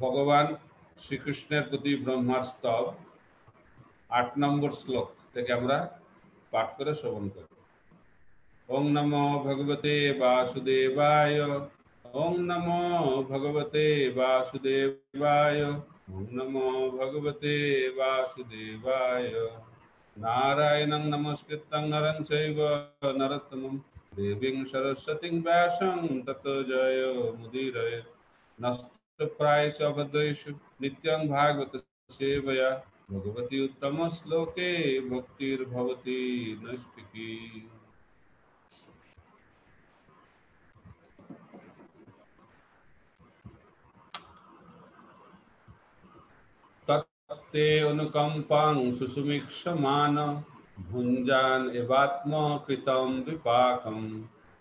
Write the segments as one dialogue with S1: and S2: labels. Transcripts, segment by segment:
S1: ভগবান শ্রীকৃষ্ণের প্রতি ব্রহ্মার স্তব 8 নম্বর শ্লোক থেকে আমরা পাঠ করে শ্রবণ করি। ওং নমো ভগবতে বাসুদেবায়, ওং নমো ভগবতে বাসুদেবায়, ওং নমো ভগবতে বাসুদেবায়। নারায়ণং নমস্কৃত্যং নরং চৈব নরোত্তমং দেবীং সরস্বতীং ব্যাসং ততো জয়মুদীরয়ে। নষ্টপ্রায়েষু অভদ্রেষু নিত্যং ভাগবত সেবয়া ভগবতি উত্তম শ্লোকে ভক্তির্ভবতি নৈষ্ঠিকী। তত্তে অনুকম্পাং সুসুমিক্ষমান ভুঞ্জান এবাত্ম কৃতম বিপাকম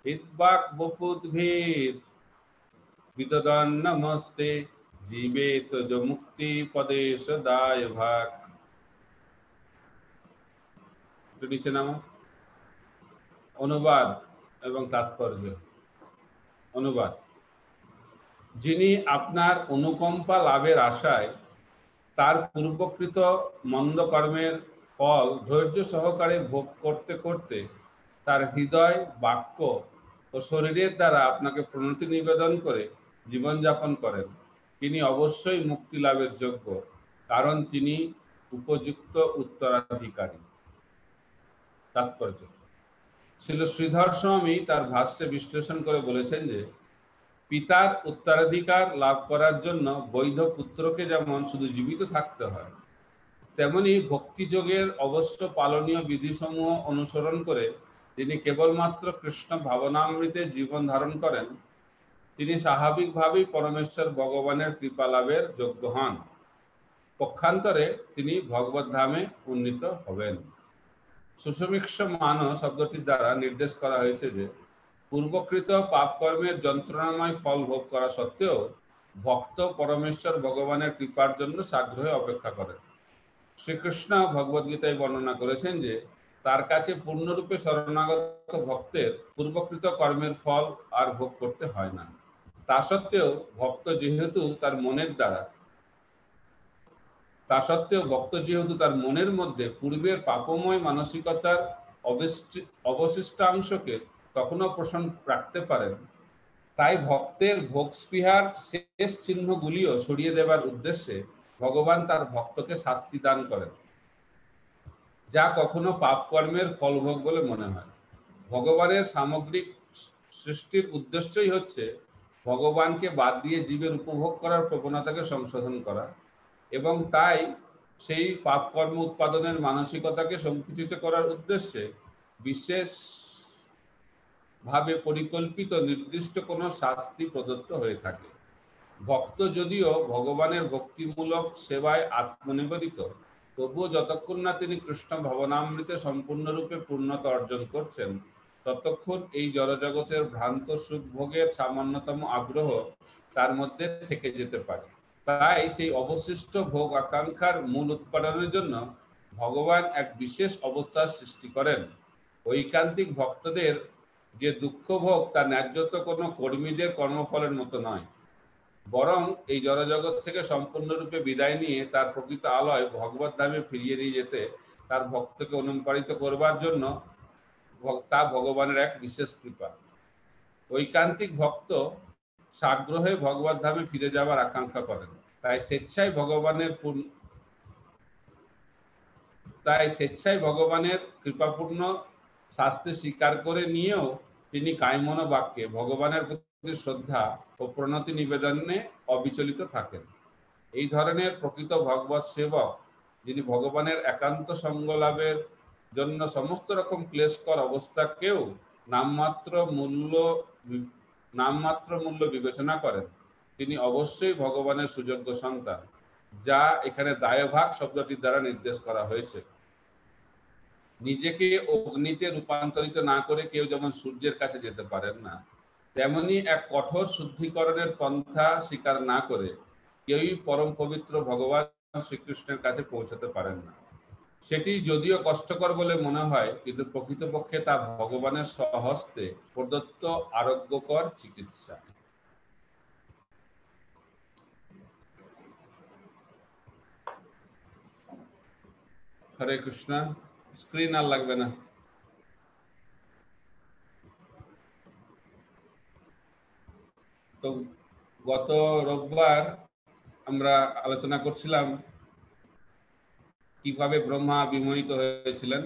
S1: হিতবাক বপুদ্ভির বিদদন নমস্তে জীবেত য মুক্তি পদেশ দায় ভাগ। নিচে নামো। অনুবাদ এবং তাৎপর্য। অনুবাদ: যিনি আপনার অনুকম্পা লাভের আশায় তার পূর্বকৃত মন্দ কর্মের ফল ধৈর্য সহকারে ভোগ করতে করতে তার হৃদয়, বাক্য ও শরীরের দ্বারা আপনাকে প্রণতি নিবেদন করে জীবনযাপন করেন, তিনি অবশ্যই মুক্তি লাভের যোগ্য, কারণ তিনি উপযুক্ত উত্তরাধিকারী। তাৎপর্য: শ্রীল শ্রীধর স্বামী তার ভাষ্যে বিশ্লেষণ করে বলেছেন যে, পিতার উত্তরাধিকার লাভ করার জন্য বৈধ পুত্রকে যেমন শুধু জীবিত থাকতে হয়, তেমনি ভক্তিযোগের অবশ্য পালনীয় বিধিসমূহ অনুসরণ করে যিনি কেবলমাত্র কৃষ্ণ ভাবনামৃতে জীবন ধারণ করেন, তিনি স্বাভাবিকভাবেই পরমেশ্বর ভগবানের কৃপা লাভের যোগ্য হন। পক্ষান্তরে তিনি ভগবত ধামে উন্নীত হবেন। সুসমিক্ষ মান শব্দটির দ্বারা নির্দেশ করা হয়েছে যে, পূর্বকৃত পাপকর্মের যন্ত্রণাময় ফল ভোগ করা সত্ত্বেও ভক্ত পরমেশ্বর ভগবানের কৃপার জন্য সাগ্রহে অপেক্ষা করেন। শ্রীকৃষ্ণ ভগবদ্গীতায় বর্ণনা করেছেন যে, তার কাছে পূর্ণরূপে শরণাগত ভক্তের পূর্বকৃত কর্মের ফল আর ভোগ করতে হয় না। তা সত্ত্বেও ভক্ত যেহেতু তার মনের মধ্যে পূর্বের পাপময় মানসিকতার অবশিষ্টাংশকে তখনও পোষণ রাখতে পারেন, তাই ভক্তের ভোগস্পৃহার শেষ চিহ্নগুলিও সরিয়ে দেবার উদ্দেশ্যে ভগবান তার ভক্তকে শাস্তি দান করেন, যা কখনো পাপকর্মের ফলভোগ বলে মনে হয়। ভগবানের সামগ্রিক সৃষ্টির উদ্দেশ্যই হচ্ছে ভগবানকে বাদ দিয়ে জীবের উপভোগ করার প্রবণতাকে সংশোধন করা, এবং তাই সেই পাপকর্ম উৎপাদনের মানসিকতাকে সংকুচিত করার উদ্দেশ্যে বিশেষভাবে পরিকল্পিত নির্দিষ্ট কোনো শাস্তি প্রদত্ত হয়ে থাকে। ভক্ত যদিও ভগবানের ভক্তিমূলক সেবায় আত্মনিবেদিত, তবুও যতক্ষণ না তিনি কৃষ্ণ ভবনামৃতে সম্পূর্ণরূপে পূর্ণতা অর্জন করছেন, ততক্ষণ এই জড়জগতের ভ্রান্ত সুখ ভোগের সামান্যতম আগ্রহ তার মধ্যে থেকে যেতে পারে। তাই সেই অবশিষ্ট ভোগ আকাঙ্ক্ষার মূল উৎপাদনের জন্য ভগবান এক বিশেষ অবস্থার সৃষ্টি করেন। ঐকান্তিক ভক্তদের যে দুঃখ ভোগ তা ন্যায্যত কোনো কর্মীদের কর্মফলের মতো নয়, বরং এই জড়জগৎ থেকে সম্পূর্ণরূপে বিদায় নিয়ে তার প্রকৃত আলয় ভগবত ধামে ফিরিয়ে নিয়ে যেতে তার ভক্তকে অনুপ্রাণিত করবার জন্য তা ভগবানের এক বিশেষ কৃপা। ঐকান্তিক ভক্ত সাগ্রহে ভগবত ধামে ফিরে যাবার আকাঙ্ক্ষা করেন, তাই স্বেচ্ছায় ভগবানের কৃপাপূর্ণ শাস্তি স্বীকার করে নিয়েও তিনি কায়মন বাক্যে ভগবানের প্রতি শ্রদ্ধা ও প্রণতি নিবেদনে অবিচলিত থাকেন। এই ধরনের প্রকৃত ভগবৎ সেবক, যিনি ভগবানের একান্ত সঙ্গ লাভের জন্য সমস্ত রকম ক্লেশকর অবস্থাকেও নামমাত্র মূল্য বিবেচনা করেন, তিনি অবশ্যই ভগবানের সুযোগ্য সন্তান, যা এখানে দায়ভাগ শব্দটির দ্বারা নির্দেশ করা হয়েছে। নিজেকে অগ্নিতে রূপান্তরিত না করে কেউ যেমন সূর্যের কাছে যেতে পারেন না, তেমনি এক কঠোর শুদ্ধিকরণের পন্থা স্বীকার না করে কেউই পরম পবিত্র ভগবান শ্রীকৃষ্ণের কাছে পৌঁছাতে পারেন না। সেটি যদিও কষ্টকর বলে মনে হয়, কিন্তু প্রকৃতপক্ষে তা ভগবানের স্বহস্তে প্রদত্ত আরোগ্যকর চিকিৎসা। হরে কৃষ্ণ। স্ক্রিন আর লাগবে না। তো গত রোববার আমরা আলোচনা করছিলাম কিভাবে ব্রহ্মা বিমোহিত হয়েছিলেন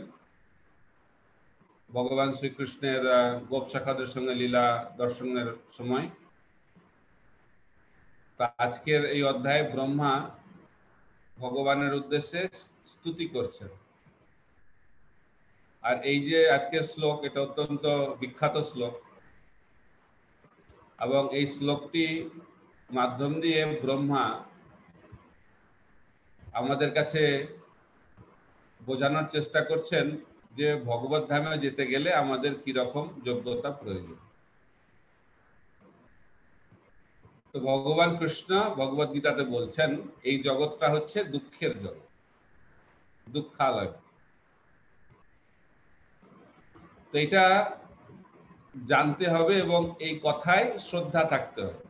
S1: ভগবান শ্রীকৃষ্ণের গোপ শাখাদের সঙ্গে লীলা দর্শনের সময়। তা আজকের এই অধ্যায়ে ব্রহ্মা ভগবানের উদ্দেশ্যে স্তুতি করছেন। আর এই যে আজকের শ্লোক, এটা অত্যন্ত বিখ্যাত শ্লোক, এবং এই শ্লোকটি মাধ্যম দিয়ে ব্রহ্মা আমাদের কাছে বোঝানোর চেষ্টা করছেন যে ভগবত ধামে যেতে গেলে আমাদের কি রকম যোগ্যতা প্রয়োজন। তো ভগবান কৃষ্ণ ভগবত গীতাতে বলছেন এই জগৎটা হচ্ছে দুঃখের জগৎ, দুঃখালয়। তো এটা জানতে হবে এবং এই কথায় শ্রদ্ধা থাকতে হবে।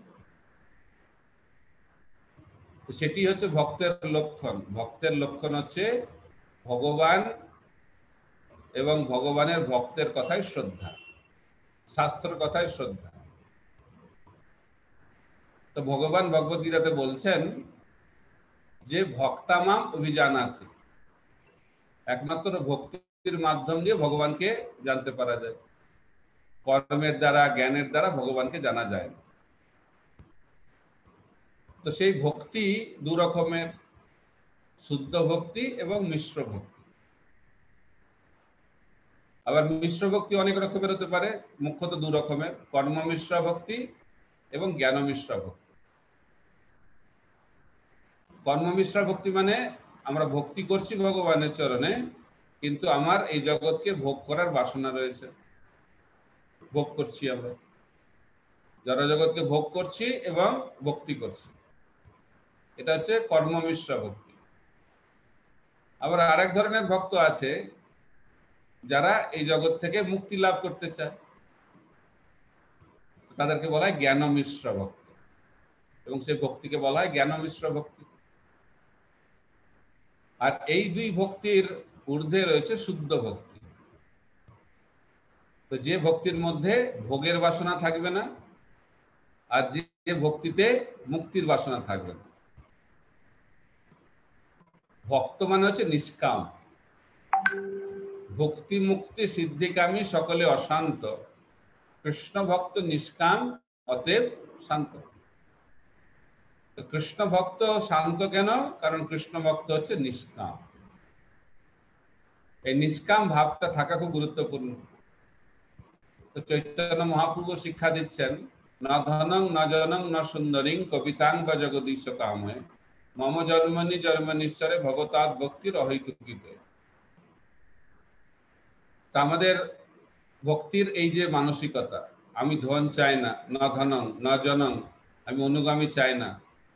S1: সেটি হচ্ছে ভক্তের লক্ষণ। ভক্তের লক্ষণ হচ্ছে ভগবান এবং ভগবানের ভক্তের কথায় শ্রদ্ধা, শাস্ত্রের কথায় শ্রদ্ধা। তো ভগবান ভগবত গীতাতে বলছেন যে ভক্তামাম অভিজানাতি, একমাত্র ভক্তির মাধ্যম দিয়ে ভগবানকে জানতে পারা যায়। কর্মের দ্বারা, জ্ঞানের দ্বারা ভগবানকে জানা যায় না। তো সেই ভক্তি দু রকমের, শুদ্ধ ভক্তি এবং মিশ্র ভক্তি। আবার মিশ্র ভক্তি অনেক রকমের হতে পারে, মুখ্যত দু রকমের, কর্ম মিশ্র ভক্তি এবং জ্ঞান মিশ্র ভক্তি। কর্ম মিশ্র ভক্তি মানে আমরা ভক্তি করছি ভগবানের চরণে, কিন্তু আমার এই জগৎকে ভোগ করার বাসনা রয়েছে, ভোগ করছি, আমরা জড় জগৎকে ভোগ করছি এবং ভক্তি করছি। এটা হচ্ছে কর্ম মিশ্র ভক্তি। আবার আরেক ধরনের ভক্ত আছে যারা এই জগৎ থেকে মুক্তি লাভ করতে চায়, তাদেরকে বলা হয় জ্ঞান মিশ্র ভক্তি, এবং সেই ভক্তিকে বলা হয় জ্ঞান মিশ্র ভক্তি। আর এই দুই ভক্তির ঊর্ধ্বে রয়েছে শুদ্ধ ভক্তি। তো যে ভক্তির মধ্যে ভোগের বাসনা থাকবে না, আর যে ভক্তিতে মুক্তির বাসনা থাকবে না। ভক্ত মানে হচ্ছে নিষ্কাম। ভক্তি মুক্তি সিদ্ধিকামী সকলে অশান্ত, কৃষ্ণ ভক্ত নিষ্কাম অতএব শান্ত। কৃষ্ণ ভক্ত শান্ত কেন? কারণ কৃষ্ণ ভক্ত হচ্ছে নিষ্কাম। এই নিষ্কাম ভাবটা থাকা খুব গুরুত্বপূর্ণ। তো চৈতন্য মহাপ্রভু শিক্ষা দিচ্ছেন, ন ধনং ন জনং ন সুন্দরীং কবিতাং বা জগদীশ কাময়ে মম জন্মনি জন্মনিশ্বরে ভগবতাৎ ভক্তির অহৈতুকিতে। তা আমাদের ভক্তির এই যে মানসিকতা, আমি ধন চাই না, ন ধনং ন জনং, আমি অনুগামী চাই না,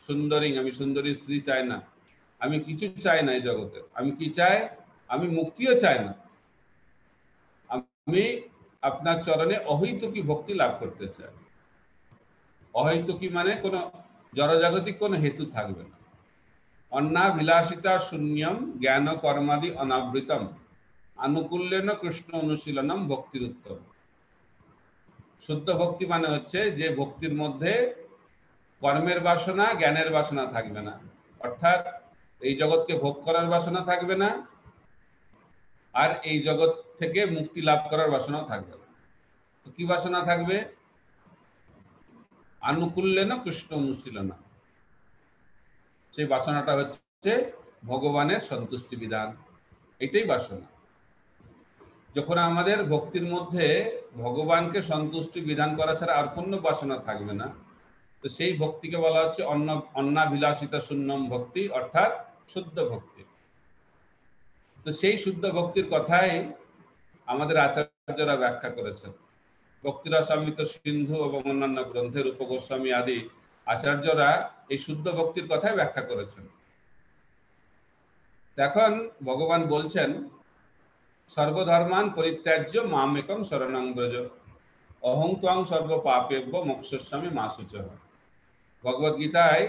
S1: সুন্দরী, আমি সুন্দরী স্ত্রী চাই না, আমি কিছু চাই না এই জগতে। আমি কি চাই? আমি মুক্তিও চাই না, আমি আপনার চরণে অহৈতুকী ভক্তি লাভ করতে চাই। অহৈতুকী মানে কোনো জড়জাগতিক কোনো হেতু থাকবে না। অন্নাভিলাষিতা শূন্যম জ্ঞান কর্মাদি অনাবৃতম আনুকূল্যেন কৃষ্ণ অনুশীলনম ভক্তির উত্তম। শুদ্ধ ভক্তি মানে হচ্ছে যে ভক্তির মধ্যে কর্মের বাসনা, জ্ঞানের বাসনা থাকবে না। অর্থাৎ এই জগৎকে ভোগ করার বাসনা থাকবে না, আর এই জগৎ থেকে মুক্তি লাভ করার বাসনাও থাকবে না। তো কি বাসনা থাকবে? আনুকূল্যেন কৃষ্ণ অনুশীলন। সেই বাসনাটা হচ্ছে ভগবানের সন্তুষ্টি বিধান, এটাই বাসনা। যখন আমাদের ভক্তির মধ্যে ভগবানকে সন্তুষ্টি বিধান করা ছাড়া আর কোনো বাসনা থাকবে না, তো সেই ভক্তিকে বলা হচ্ছে অন্নাভিলাষিতা শূন্যম ভক্তি, অর্থাৎ শুদ্ধ ভক্তি। তো সেই শুদ্ধ ভক্তির কথাই আমাদের আচার্যরা ব্যাখ্যা করেছেন। ভক্তিরসামৃত সিন্ধু এবং অন্যান্য গ্রন্থে রূপ গোস্বামী আদি আচার্যরা এই শুদ্ধ ভক্তির কথাই ব্যাখ্যা করেছেন। এখন ভগবান বলছেন, সর্বধর্মান পরিত্যাজ্য মামেকং শরণং ব্রজ অহং ত্বং সর্ব পাপেভ্য মোক্ষয়িষ্যামি মা শুচঃ। ভগবত গীতায়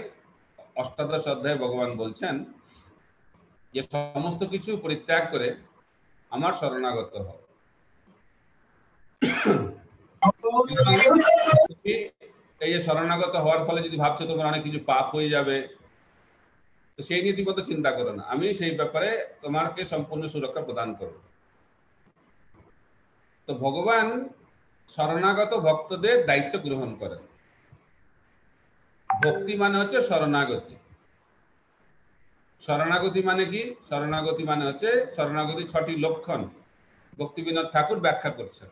S1: অষ্টাদশ অধ্যায়ে ভগবান বলছেন যে সমস্ত কিছু পরিত্যাগ করে আমার শরণাগত হও। এই যে শরণাগত হওয়ার ফলে যদি ভাবছো তোমার অনেক কিছু পাপ হয়ে যাবে, তো সেই নীতিগত চিন্তা করো না, আমি সেই ব্যাপারে তোমাকে সম্পূর্ণ সুরক্ষা প্রদান করব। তো ভগবান শরণাগত ভক্তদের দায়িত্ব গ্রহণ করেন। ভক্তি মানে হচ্ছে শরণাগতি। শরণাগতি মানে কি? শরণাগতি মানে হচ্ছে শরণাগতি 6টি লক্ষণ ভক্তিবিনোদ ঠাকুর ব্যাখ্যা করছেন।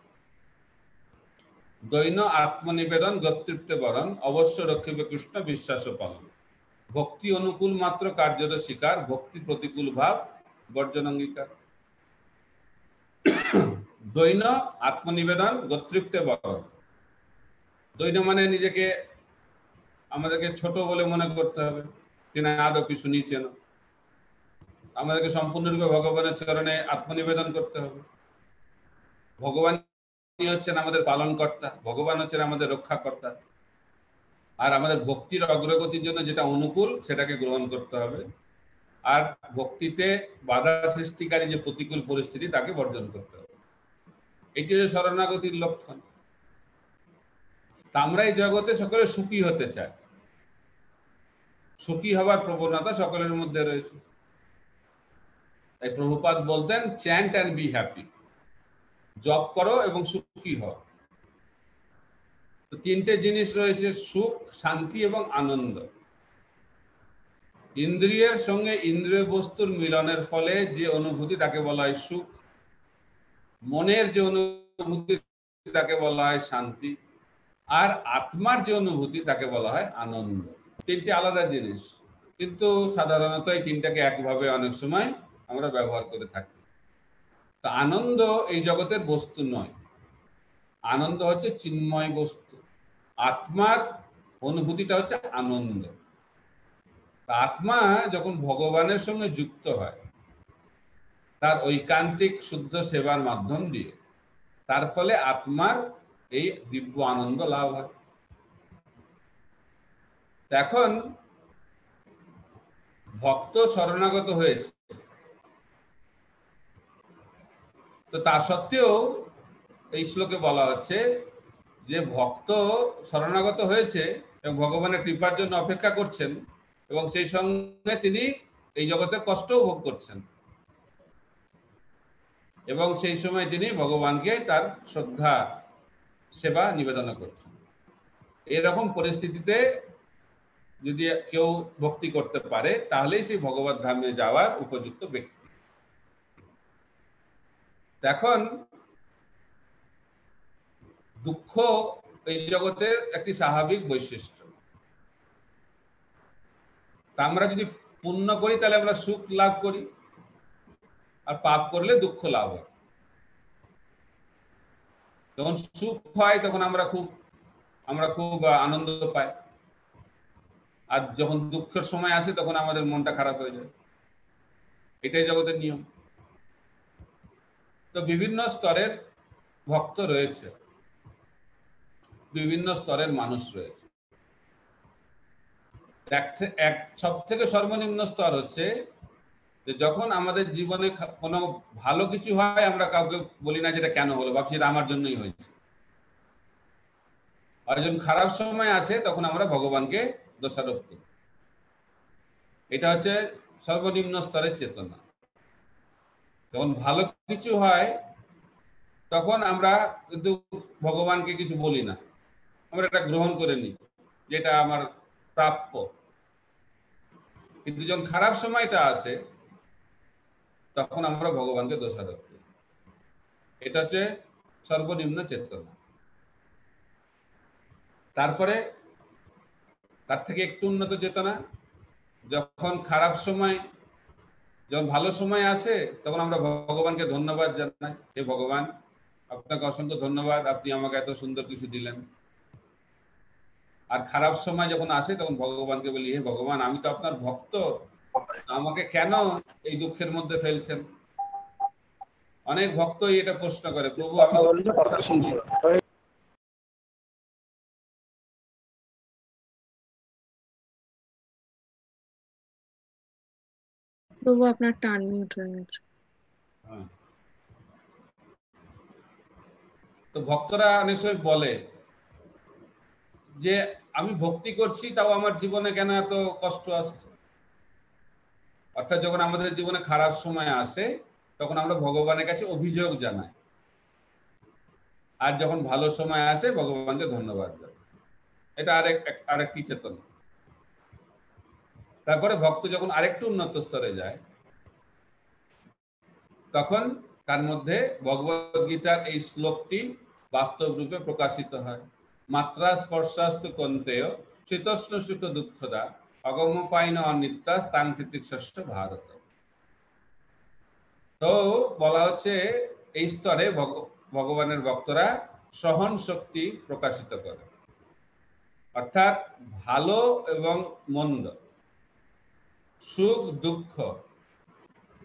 S1: দৈন আত্মনিবেদন গতৃত্বে বরণ, অবশ্য রক্ষিবে কৃষ্ণ বিশ্বাস পালন। ভক্তি অনুকূল মাত্র কার্যর স্বীকার, ভক্তি প্রতিকূল ভাব বর্জন অঙ্গীকার। দৈন আত্মনিবেদন গতৃত্বে বরণ। দৈন মানে নিজেকে আমাদেরকে ছোট বলে মনে করতে হবে, তিনি আদপি শুনিয়েছেন। আমাদেরকে সম্পূর্ণরূপে ভগবানের চরণে আত্মনিবেদন করতে হবে। ভগবান হচ্ছেন আমাদের পালনকর্তা, ভগবান হচ্ছেন আমাদের রক্ষাকর্তা। আর আমাদের ভক্তির অগ্রগতির জন্য যেটা অনুকূল সেটাকে গ্রহণ করতে হবে, আর ভক্তিতে বাধা সৃষ্টিকারী যে প্রতিকূল পরিস্থিতি তাকে বর্জন করতে হবে। এটি হচ্ছে শরণাগতির লক্ষণ। তা আমরা এই জগতে সকলে সুখী হতে চাই, সুখী হবার প্রবণতা সকলের মধ্যে রয়েছে। তাই প্রভুপাদ বলতেন, চ্যান্ট অ্যান্ড বি হ্যাপি, জপ করো এবং সুখী হও। তো 3টে জিনিস রয়েছে, সুখ, শান্তি এবং আনন্দ। ইন্দ্রিয়ের সঙ্গে ইন্দ্রিয় বস্তুর মিলনের ফলে যে অনুভূতি তাকে বলা হয় সুখ, মনের যে অনুভূতি তাকে বলা হয় শান্তি, আর আত্মার যে অনুভূতি তাকে বলা হয় আনন্দ। 3টে আলাদা জিনিস, কিন্তু সাধারণত এই 3টাকে একভাবে অনেক সময় আমরা ব্যবহার করে থাকি। তো আনন্দ এই জগতের বস্তু নয়, আনন্দ হচ্ছে চিন্ময় বস্তু। আত্মার অনুভূতিটা হচ্ছে আনন্দ। আত্মা যখন ভগবানের সঙ্গে যুক্ত হয় তার ঐকান্তিক শুদ্ধ সেবার মাধ্যম দিয়ে, তার ফলে আত্মার এই দিব্য আনন্দ লাভ হয়। এখন ভক্ত শরণাগত হয়েছে, তো তা সত্ত্বেও এই শ্লোকে বলা হচ্ছে যে ভক্ত শরণাগত হয়েছে এবং ভগবানের কৃপার জন্য অপেক্ষা করছেন, এবং সেই সঙ্গে তিনি এই জগতের কষ্টও ভোগ করছেন, এবং সেই সময় তিনি ভগবানকে তার শ্রদ্ধা সেবা নিবেদন করছেন। এরকম পরিস্থিতিতে যদি কেউ ভক্তি করতে পারে তাহলেই সেই ভগবত ধামে যাওয়ার উপযুক্ত ব্যক্তি। এখন দুঃখ এই জগতের একটি স্বাভাবিক বৈশিষ্ট্য। তা আমরা যদি পুণ্য করি তাহলে আমরা সুখ লাভ করি, আর পাপ করলে দুঃখ লাভ হয়। যখন সুখ হয় তখন আমরা খুব আনন্দ পাই, আর যখন দুঃখের সময় আসে তখন আমাদের মনটা খারাপ হয়ে যায়। এটাই জগতের নিয়ম। তো বিভিন্ন স্তরের ভক্ত রয়েছে, বিভিন্ন স্তরের মানুষ রয়েছে। এক সব থেকে সর্বনিম্ন স্তর হচ্ছে যে যখন আমাদের জীবনে কোনো ভালো কিছু হয় আমরা কাউকে বলি না যেটা কেন হলো, ভাবছি এটা আমার জন্যই হয়েছে। আর যখন খারাপ সময় আসে তখন আমরা ভগবানকে দোষারোপ করি। এটা হচ্ছে সর্বনিম্ন স্তরের চেতনা। যখন ভালো কিছু হয় তখন আমরা কিন্তু ভগবানকে কিছু বলি না, আমরা এটা গ্রহণ করে নিই যেটা আমার প্রাপ্য। কিন্তু যখন খারাপ সময়টা আসে তখন আমরা ভগবানকে দোষারোপ করি। এটা হচ্ছে সর্বনিম্ন চেতনা। তারপরে তার থেকে একটু উন্নত চেতনা, যখন খারাপ সময়, যখন ভালো সময় আসে তখন আমরা ভগবানকে ধন্যবাদ জানাই, হে ভগবান আপনাকে অসংখ্য ধন্যবাদ, আপনি আমাকে এত সুন্দর কিছু দিলেন। আর খারাপ সময় যখন আসে তখন ভগবানকে বলি, হে ভগবান আমি তো আপনার ভক্ত, আমাকে কেন এই দুঃখের মধ্যে ফেলছেন? অনেক ভক্তই এটা প্রশ্ন করে, প্রভু আমি কথা শুনছি।
S2: প্রভু আপনার টান মিউট হয়ে গেছে।
S1: হ্যাঁ। তো ভক্তরা অনেক সময় বলে যে আমি ভক্তি করছি, তাও আমার জীবনে কেন এত কষ্ট আসছে। অর্থাৎ যখন আমাদের জীবনে খারাপ সময় আসে তখন আমরা ভগবানের কাছে অভিযোগ জানাই, আর যখন ভালো সময় আসে ভগবানকে ধন্যবাদ দেয়। এটা আরেকটি চেতনা। তারপরে ভক্ত যখন আরেকটু উন্নত স্তরে যায় তখন তার মধ্যে ভগবদ গীতার এই শ্লোকটি বাস্তব রূপে প্রকাশিত হয়। মাত্রা স্পর্শাস্ত কন্তেয় শীতোষ্ণ সুখ দুঃখদা অগম পাইন অনিত্যা স্থান কৃতিক ষষ্ঠ ভারত। তো বলা হচ্ছে এই স্তরে ভগবানের ভক্তরা সহন শক্তি প্রকাশিত করে, অর্থাৎ ভালো এবং মন্দ, সুখ দুঃখ,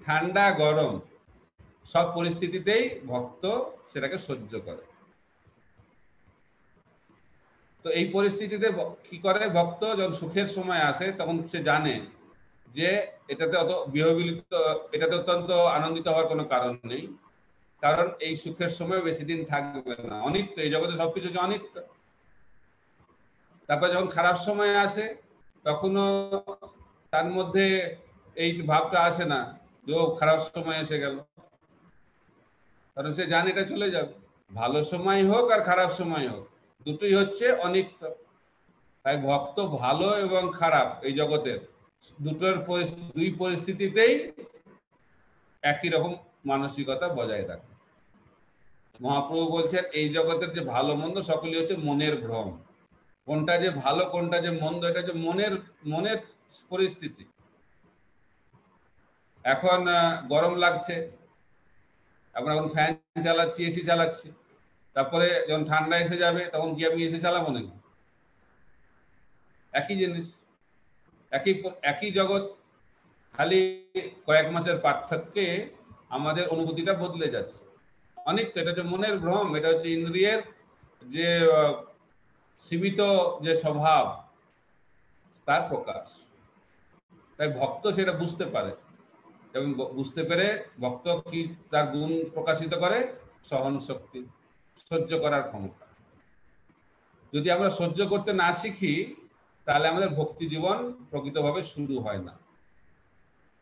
S1: ঠান্ডা গরম সব পরিস্থিতিতেই ভক্ত সেটাকে সহ্য করে। তো এই পরিস্থিতিতে কি করে ভক্ত, যখন সুখের সময় আসে তখন সে জানে যে এটাতে অত্যন্ত আনন্দিত হওয়ার কোনো কারণ নেই, কারণ এই সুখের সময় বেশি দিন থাকবে না, অনিত্য, এই জগতে সবকিছু যে অনিত্য। তারপর যখন খারাপ সময় আসে তখনও তার মধ্যে এই ভাবটা আসে না যে ও খারাপ সময় এসে গেল, কারণ সে জানে এটা চলে যাবে। ভালো সময় হোক আর খারাপ সময় হোক, দুটোই হচ্ছে অনিত্য। তাই ভক্ত ভালো এবং খারাপ এই জগতের দুই পরিস্থিতিতেই একই রকম মানসিকতা বজায় রাখে। মহাপ্রভু বলছেন এই জগতের যে ভালো মন্দ সকলই হচ্ছে মনের ভ্রম। কোনটা যে ভালো কোনটা যে মন্দ এটা যে মনের পরিস্থিতি। এখন গরম লাগছে, আমরা এখন ফ্যান চালাচ্ছি, এসি চালাচ্ছি, তারপরে যখন ঠান্ডা এসে যাবে তখন কি আমি এসি চালাবো নাকি? একই জিনিস, একই জগৎ, খালি কয়েক মাসের পার্থক্যে আমাদের অনুভূতিটা বদলে যাচ্ছে। অনেক তো এটা হচ্ছে মনের ভ্রম, এটা হচ্ছে ইন্দ্রিয়ের যে সীমিত যে স্বভাব তার প্রকাশ। তাই ভক্ত সেটা বুঝতে পারে, এবং বুঝতে পেরে ভক্ত কি তার গুণ প্রকাশিত করে? সহন শক্তি, সহ্য করার ক্ষমতা। যদি আমরা সহ্য করতে না শিখি তাহলে আমাদের ভক্তি জীবন প্রকৃতভাবে শুরু হয় না।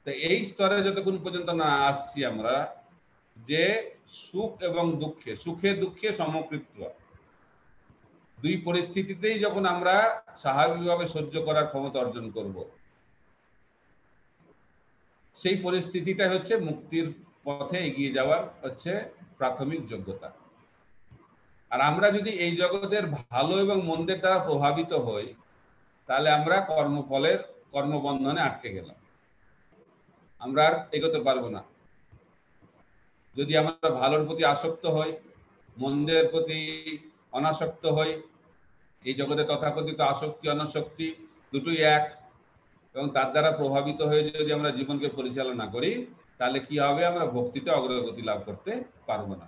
S1: তো এই স্তরে যতক্ষণ পর্যন্ত না আসছি আমরা যে সুখ এবং দুঃখে, সুখে দুঃখে সমকৃত্ব, দুই পরিস্থিতিতেই যখন আমরা স্বাভাবিকভাবে সহ্য করার ক্ষমতা অর্জন করব, সেই পরিস্থিতিটা হচ্ছে মুক্তির পথে এগিয়ে যাওয়ার হচ্ছে প্রাথমিক যোগ্যতা। আর আমরা যদি এই জগতের ভালো এবং মন্দের দ্বারা প্রভাবিত হই তাহলে আমরা কর্মবন্ধনে আটকে গেলাম, আমরা আর এগোতে পারবো না। যদি আমরা ভালোর প্রতি আসক্ত হই, মন্দের প্রতি অনাসক্ত হই, এই জগতে তথাকথিত আসক্তি অনাসক্তি দুটোই এক, এবং তার দ্বারা প্রভাবিত হয়ে যদি আমরা জীবনকে পরিচালনা করি তাহলে কি হবে? আমরা ভক্তিতে অগ্রগতি লাভ করতে পারবো না।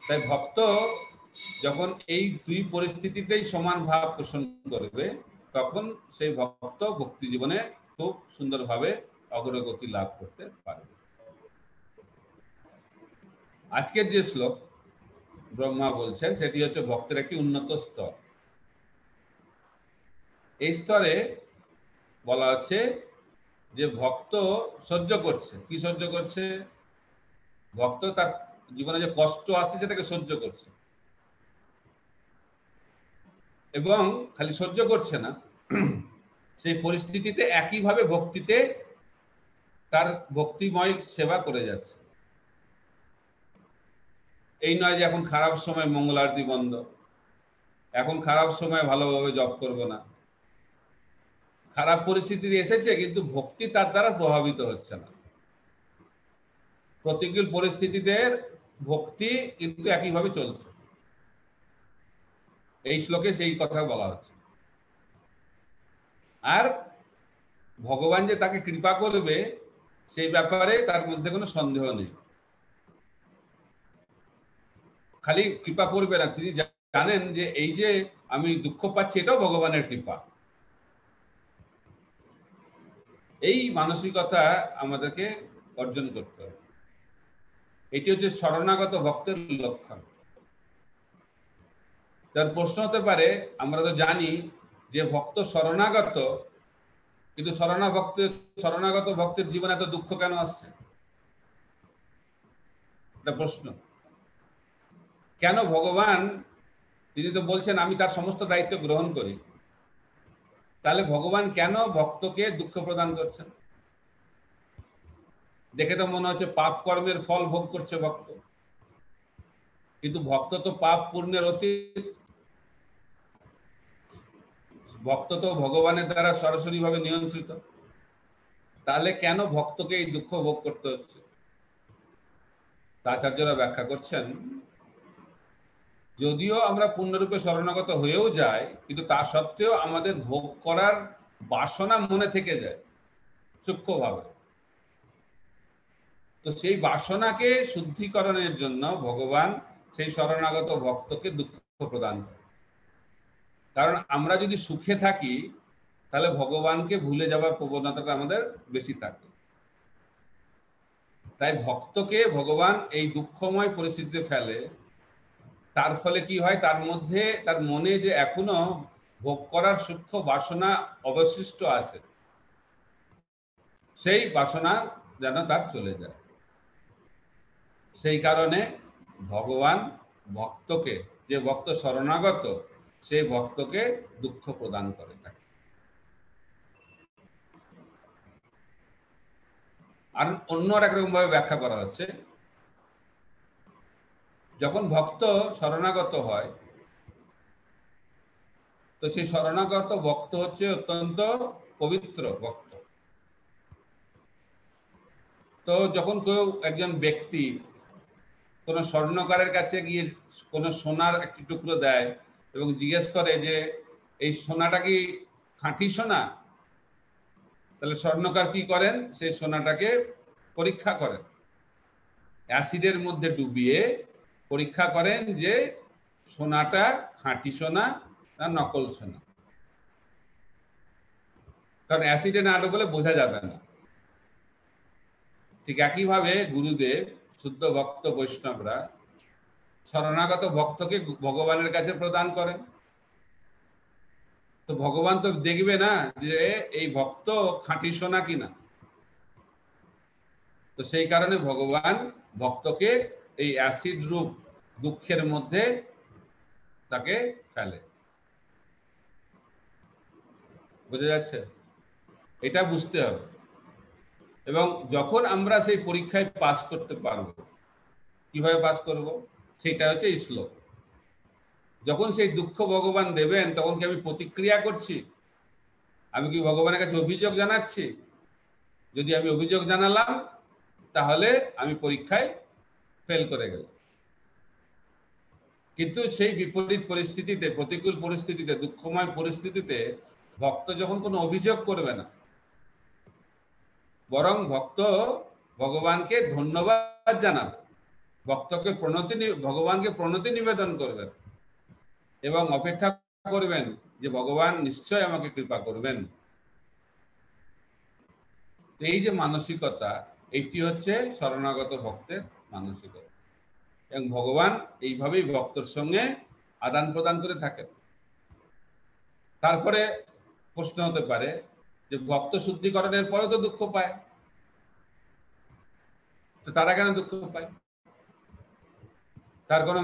S1: তাই ভক্ত যখন এই দুই পরিস্থিতিতেই সমান ভাব পোষণ করবে তখন সেই ভক্ত ভক্তি জীবনে খুব সুন্দরভাবে অগ্রগতি লাভ করতে পারবে। আজকের যে শ্লোক ব্রহ্মা বলছেন সেটি হচ্ছে ভক্তের একটি উন্নত স্তর। এই স্তরে বলা হচ্ছে যে ভক্ত সহ্য করছে। কি সহ্য করছে? ভক্ত তার জীবনে যে কষ্ট আসে সেটাকে সহ্য করছে, এবং খালি সহ্য করছে না, সেই পরিস্থিতিতে একইভাবে ভক্তিতে তার ভক্তিময় সেবা করে যাচ্ছে। এই নয় যে এখন খারাপ সময় মঙ্গল আরতি বন্ধ, এখন খারাপ সময় ভালোভাবে জপ করব না। খারাপ পরিস্থিতি এসেছে কিন্তু ভক্তি তার দ্বারা প্রভাবিত হচ্ছে না। প্রতিকূল পরিস্থিতিতে ভক্তি কিন্তু একইভাবে চলছে। এই শ্লোকে সেই কথা বলা হচ্ছে। আর ভগবান যে তাকে কৃপা করবে সেই ব্যাপারে তার মধ্যে কোনো সন্দেহ নেই। খালি কৃপা করবে না, তিনি জানেন যে এই যে আমি দুঃখ পাচ্ছি এটাও ভগবানের কৃপা। এই মানসিকতা আমাদেরকে অর্জন করতে হবে। এটি হচ্ছে শরণাগত ভক্তের লক্ষণ। যার প্রশ্ন হতে পারে, আমরা তো জানি যে ভক্ত শরণাগত, কিন্তু শরণাগত ভক্তের জীবনে এত দুঃখ কেন আসছে? এটা প্রশ্ন। কেন ভগবান, তিনি তো বলছেন আমি তার সমস্ত দায়িত্ব গ্রহণ করি, তাহলে ভগবান কেন ভক্তকে দুঃখ প্রদান করছেন? দেখে তো মনে হচ্ছে পাপ কর্মের ফল ভোগ করছে ভক্ত, কিন্তু ভক্ত তো পাপ পুণ্যের অতীত। ভক্ত তো ভগবানের দ্বারা সরাসরি ভাবে নিয়ন্ত্রিত, তাহলে কেন ভক্তকে এই দুঃখ ভোগ করতে হচ্ছে? আচার্যরা ব্যাখ্যা করছেন, যদিও আমরা পূর্ণরূপে শরণাগত হয়েও যাই, কিন্তু তা সত্ত্বেও আমাদের ভোগ করার বাসনা মনে থেকে যায় সূক্ষ্মভাবে। তো সেই বাসনাকে শুদ্ধিকরণের জন্য ভগবান সেই শরণাগত ভক্তকে দুঃখ প্রদান করে। কারণ আমরা যদি সুখে থাকি, তাহলে ভগবানকে ভুলে যাওয়ার প্রবণতাটা আমাদের বেশি থাকে। তাই ভক্তকে ভগবান এই দুঃখময় পরিস্থিতিতে ফেলে। তার ফলে কি হয়, তার মনে যে এখনো ভোগ করার সূক্ষ্ম বাসনা অবশিষ্ট আছে, সেই বাসনা যেন তার চলে যায়। সেই কারণে ভগবান ভক্তকে, যে ভক্ত শরণাগত, সেই ভক্তকে দুঃখ প্রদান করে থাকে। আর অন্য একরকম ভাবে ব্যাখ্যা করা হচ্ছে, যখন ভক্ত শরণাগত হয়, তো সেই শরণাগত ভক্ত হচ্ছে অত্যন্ত পবিত্র ভক্ত। তো যখন কেউ একজন ব্যক্তি কোন স্বর্ণকারের কাছে গিয়ে কোন সোনার একটি টুকরো দেয় এবং জিজ্ঞেস করে যে এই সোনাটা কি খাঁটি সোনা, তাহলে স্বর্ণকার কি করেন, সেই সোনাটাকে পরীক্ষা করেন, অ্যাসিডের মধ্যে ডুবিয়ে পরীক্ষা করেন যে সোনাটা খাঁটি সোনা না নকল সোনা। কারণ অ্যাসিডে না ডুবলে বোঝা যাবে না। ঠিক একইভাবে গুরুদেব, শুদ্ধ ভক্ত বৈষ্ণবরা শরণাগত ভক্তকে ভগবানের কাছে প্রদান করেন। তো ভগবান তো দেখবে না যে এই ভক্ত খাঁটি সোনা কিনা। তো সেই কারণে ভগবান ভক্তকে এই অ্যাসিড রূপ দুঃখের মধ্যে তাকে ফেলে। বোঝা যাচ্ছে? এটা বুঝতে হবে। এবং যখন আমরা সেই পরীক্ষায় পাস করতে পারবো, কিভাবে পাস করব, সেটা হচ্ছে এই শ্লোক। যখন সেই দুঃখ ভগবান দেবেন, তখন কি আমি প্রতিক্রিয়া করছি? আমি কি ভগবানের কাছে অভিযোগ জানাচ্ছি? যদি আমি অভিযোগ জানালাম, তাহলে আমি পরীক্ষায় ফেল করে গেলাম। কিন্তু সেই বিপরীত পরিস্থিতিতে, প্রতিকূল পরিস্থিতিতে, দুঃখময় পরিস্থিতিতে ভক্ত যখন কোনো অভিযোগ করবে না, বরং ভক্ত ভগবানকে ধন্যবাদ জানাবে, ভগবানকে প্রণতি নিবেদন করবেন এবং অপেক্ষা করবেন যে ভগবান নিশ্চয় আমাকে কৃপা করবেন। এই যে মানসিকতা, এইটি হচ্ছে শরণাগত ভক্তের মানসিকতা। এবং ভগবান এইভাবেই ভক্তর সঙ্গে আদান প্রদান করে থাকেন। তারপরে প্রশ্ন হতে পারে যে ভক্ত শুদ্ধিকরণের পরে তো দুঃখ পায়, তো তারা কেন দুঃখ পায়? তার কোনো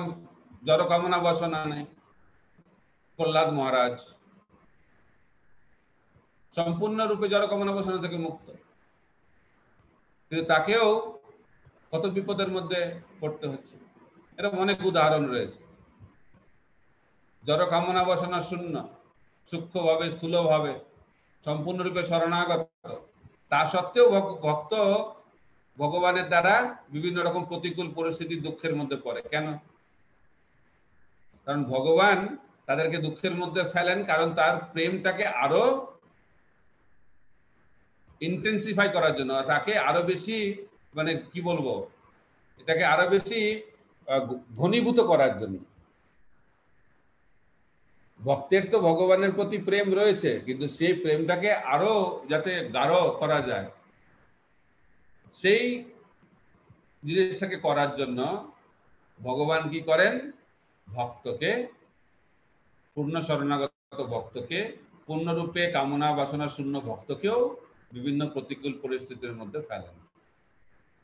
S1: জড় কামনা বাসনা নেই। প্রহ্লাদ মহারাজ সম্পূর্ণরূপে জড় কামনা বাসনা থেকে মুক্ত, কিন্তু তাকেও কত বিপদের মধ্যে পড়তে হচ্ছে। এরকম অনেক উদাহরণ রয়েছে। জড় কামনা বাসনা শূন্য, সূক্ষ্মভাবে, স্থূলভাবে সম্পূর্ণরূপে শরণাগত, তা সত্ত্বেও ভক্ত ভগবানের দ্বারা বিভিন্ন রকম প্রতিকূল পরিস্থিতি, দুঃখের মধ্যে পড়ে। কেন? কারণ ভগবান তাদেরকে দুঃখের মধ্যে ফেলেন, কারণ তার প্রেমটাকে আরো ইন্টেন্সিফাই করার জন্য, তাকে আরো বেশি, মানে কি বলবো, এটাকে আরো বেশি ঘনীভূত করার জন্য। ভক্তের তো ভগবানের প্রতি প্রেম রয়েছে, কিন্তু সেই প্রেমটাকে আরো যাতে গাঢ় করা যায়, সেই জিনিসটাকে করার জন্য ভগবান কি করেন, ভক্তকে, পূর্ণ শরণাগত ভক্তকে, পূর্ণরূপে কামনা বাসনা শূন্য ভক্তকেও বিভিন্ন প্রতিকূল পরিস্থিতির মধ্যে ফেলেন,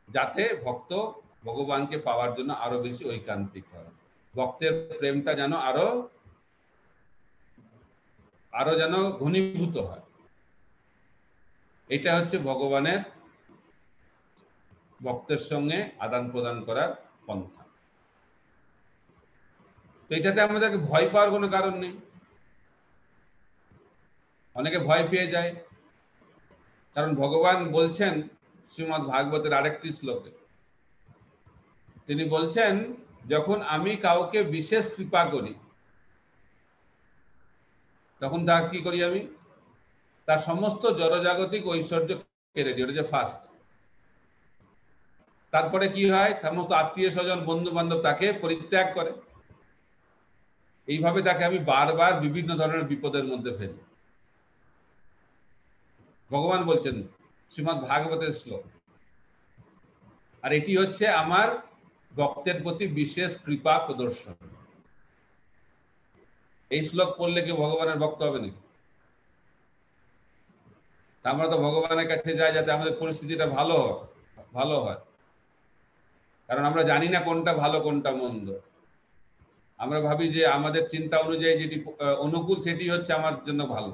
S1: যাতে ভক্ত ভগবানকে পাওয়ার জন্য আরো বেশি ঐকান্তিক হয়, ভক্তের প্রেমটা যেন আরো যেন ঘনীভূত হয়। এটা হচ্ছে ভগবানের ভক্তের সঙ্গে আদান প্রদান করার পন্থা। তো এটাতে আমাদেরকে ভয় পাওয়ার কোনো কারণ নেই। অনেকে ভয় পেয়ে যায়, কারণ ভগবান বলছেন শ্রীমদ্ ভাগবতের আরেকটি শ্লোকে, তিনি বলছেন, যখন আমি কাউকে বিশেষ কৃপা করি তখন তার কি করি, আমি তার সমস্ত জড়জাগতিক ঐশ্বর্য কেড়ে দিই, ওটা যে ফার্স্ট। তারপরে কি হয়, সমস্ত আত্মীয় স্বজন বন্ধু বান্ধব তাকে পরিত্যাগ করে। এইভাবে তাকে আমি বারবার বিভিন্ন ধরনের বিপদের মধ্যে ফেলি। ভগবান বলছেন শ্রীমদ্ ভাগবতের শ্লোক। আর এটি হচ্ছে আমার ভক্তের প্রতি বিশেষ কৃপা প্রদর্শন। এই শ্লোক পড়লে কি ভগবানের ভক্ত হবে নাকি? আমরা তো ভগবানের কাছে যাই যাতে আমাদের পরিস্থিতিটা ভালো হয়, কারণ আমরা জানি না কোনটা ভালো কোনটা মন্দ। আমরা ভাবি যে আমাদের চিন্তা অনুযায়ী যেটি অনুকূল সেটি হচ্ছে আমার জন্য ভালো।